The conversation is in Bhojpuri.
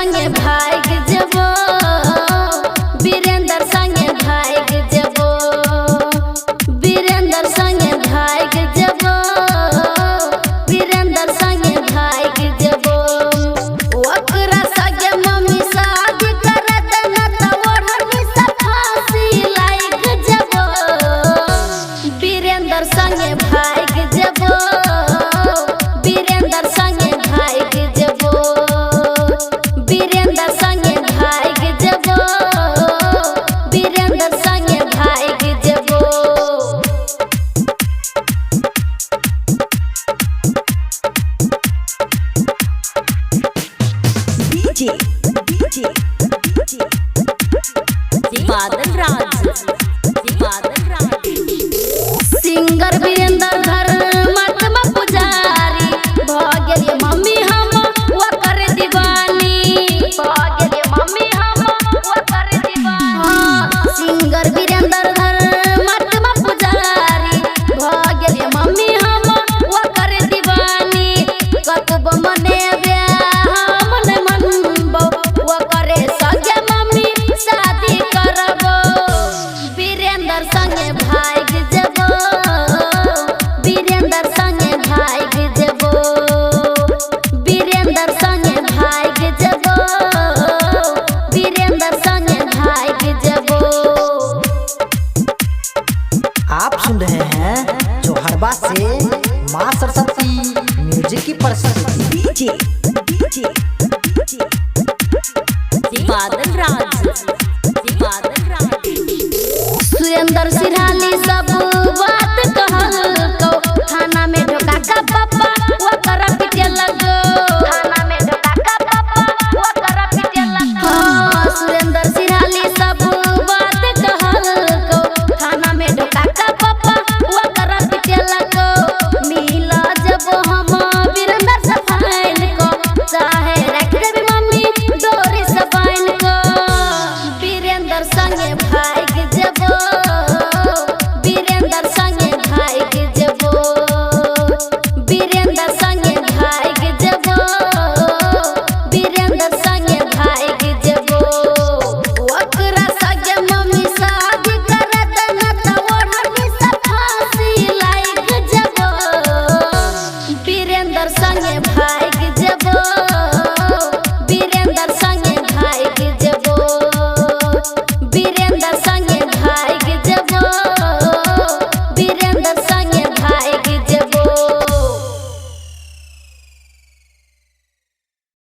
संगे भाग जबो, वीरेंद्र संगे भाग जबो, वीरेंद्र संगे भाग जबो, वीरेंद्र संगे भाग जबो। ओकरा संगे मम्मी शादी करत न त ओढ़नी से फांसी लाग जबो, वीरेंद्र संगे भाग जबो, वीरेंद्र संगे भाग जबो, वीरेंद्र संगे भाग जबो, वीरेंद्र संगे भाग जबो। डीजे बादल राज, बादल राज। सिंगर वीरेंद्र घर महात्मा पुजारी भगेली मम्मी हम ओकर दीवानी, भगेली मम्मी हम ओकर दीवानी। सिंगर वीरेंद्र घर महात्मा पुजारी भगेली मम्मी हम ओकर दीवानी। कतबो मनेबे हम न मनबो, ओकरे संगे मम्मी शादी करबो, वीरेंद्र संगे भाग जबो, वीरेंद्र संगे भाग जबो, वीरेंद्र संगे भाग जबो, वीरेंद्र संगे भाग जबो। आप सुन रहे हैं जोहरबा से मां सरस्वती म्यूजिक की प्रस्तुति। डीजे बादल राज, बादल राज। सुरेंद्र सिरहानी सब